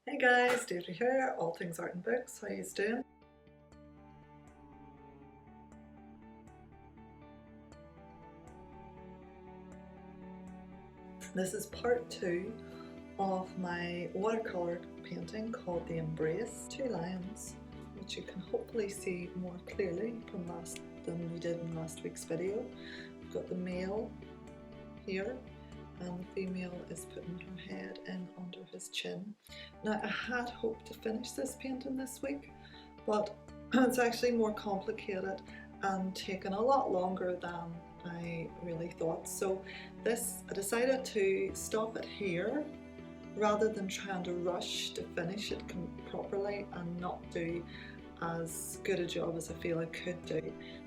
Hey guys, Deirdre here, All Things Art and Books. How you doing? This is part 2 of my watercolour painting called The Embrace. 2 lions, which you can hopefully see more clearly than we did in last week's video. We've got the male here and the female is putting her head in under his chin. Now I had hoped to finish this painting this week, but it's actually more complicated and taken a lot longer than I really thought. So I decided to stop it here rather than trying to rush to finish it properly and not do as good a job as I feel I could do.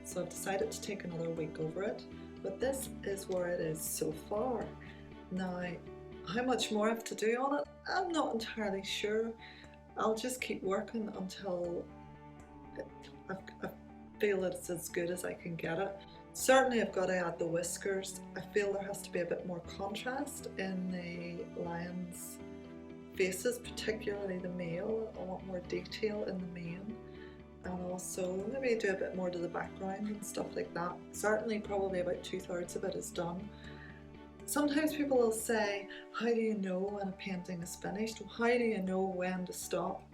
So I've decided to take another week over it, but this is where it is so far. Now, how much more I have to do on it, I'm not entirely sure. I'll just keep working until I feel it's as good as I can get it. Certainly I've got to add the whiskers. I feel there has to be a bit more contrast in the lions' faces, particularly the male. I want more detail in the mane, and also maybe do a bit more to the background and stuff like that. Certainly probably about 2/3 of it is done. Sometimes people will say, how do you know when a painting is finished? How do you know when to stop?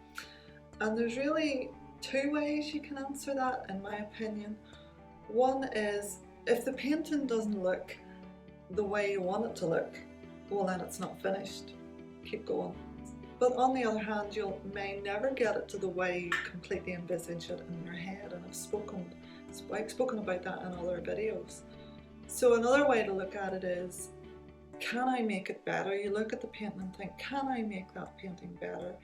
And there's really 2 ways you can answer that, in my opinion. One is, if the painting doesn't look the way you want it to look, well then it's not finished. Keep going. But on the other hand, you may never get it to the way you completely envisage it in your head, and I've spoken about that in other videos. So another way to look at it is, can I make it better? You look at the painting and think, can I make that painting better?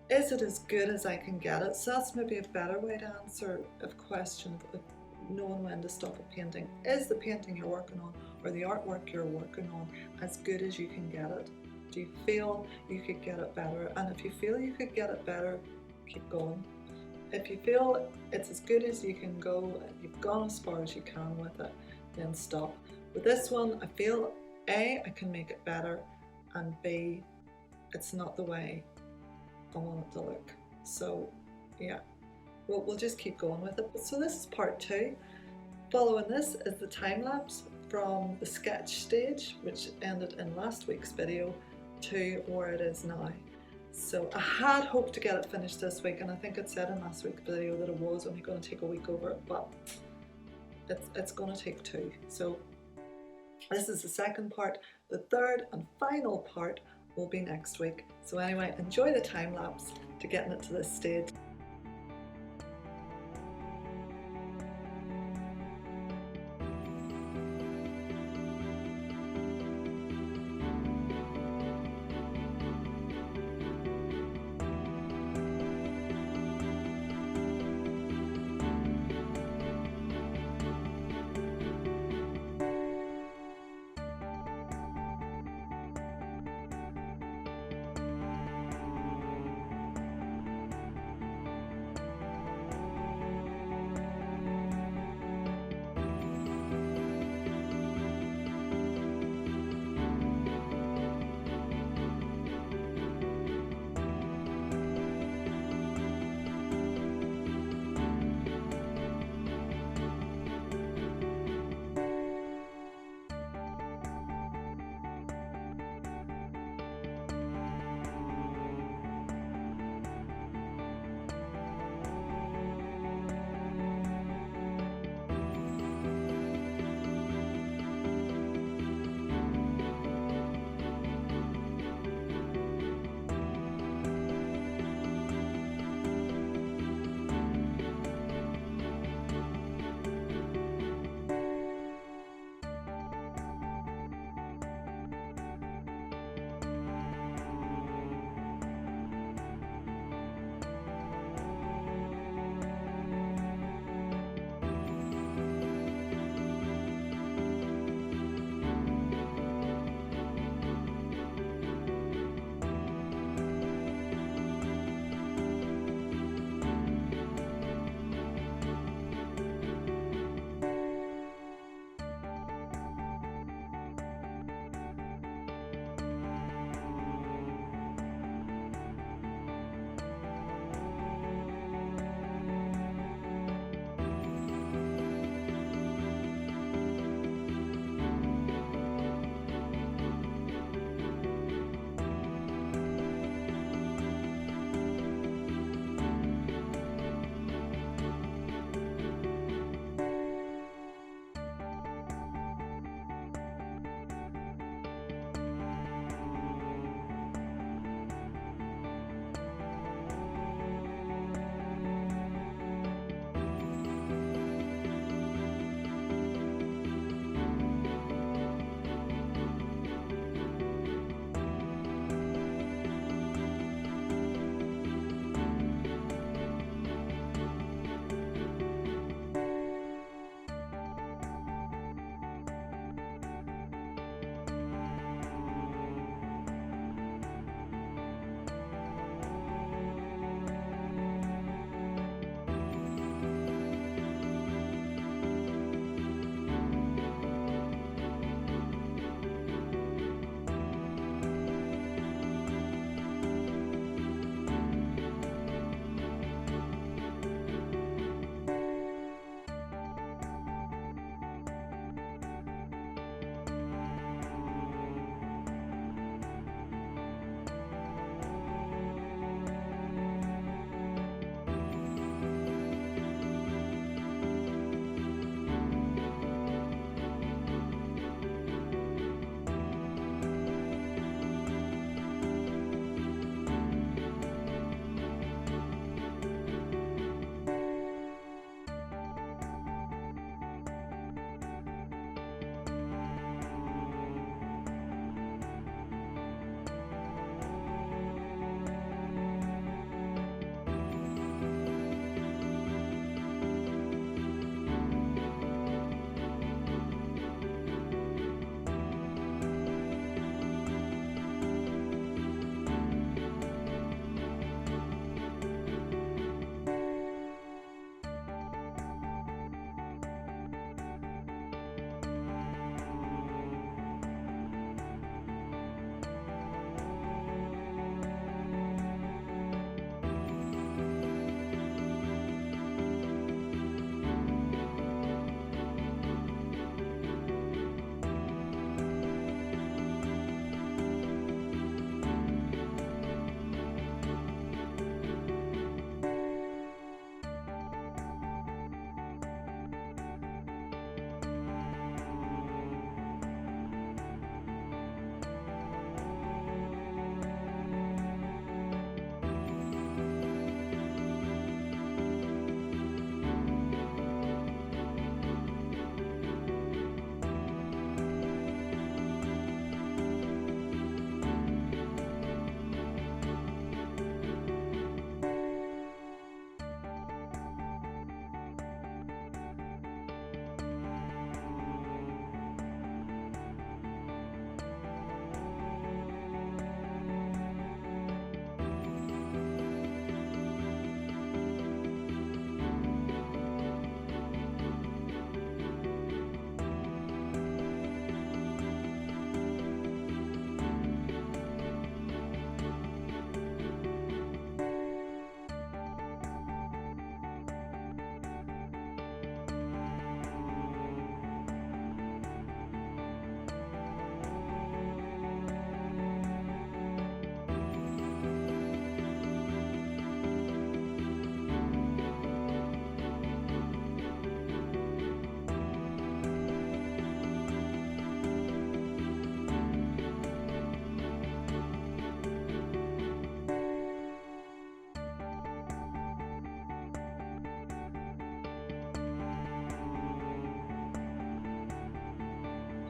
Is it as good as I can get it? So that's maybe a better way to answer a question of knowing when to stop a painting. Is the painting you're working on, or the artwork you're working on, as good as you can get it? Do you feel you could get it better? And if you feel you could get it better, keep going. If you feel it's as good as you can go, you've gone as far as you can with it, then stop. With this one, I feel A, I can make it better, and B, it's not the way I want it to look. So yeah, we'll just keep going with it. So this is part 2. Following this is the time lapse from the sketch stage, which ended in last week's video, to where it is now. So I had hoped to get it finished this week, and I think it said in last week's video that it was only going to take a week over it, but it's going to take 2. So this is the second part. The third and final part will be next week. So anyway, enjoy the time lapse to getting it to this stage.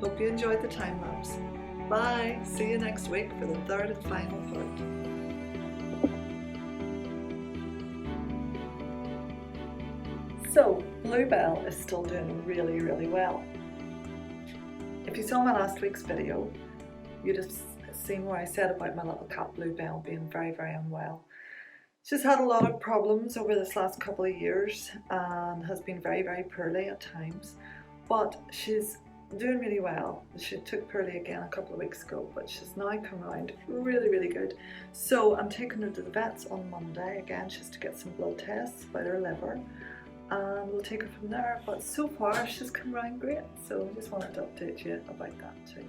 Hope you enjoyed the time lapse. Bye! See you next week for the third and final part. So, Bluebell is still doing really, really well. If you saw my last week's video, you'd have seen where I said about my little cat Bluebell being very, very unwell. She's had a lot of problems over this last couple of years and has been very, very poorly at times, but she's doing really well. She took poorly again a couple of weeks ago, but she's now come around really, really good. So I'm taking her to the vets on Monday again, just to get some blood tests about her liver, and we'll take her from there. But so far she's come around great, so I just wanted to update you about that too.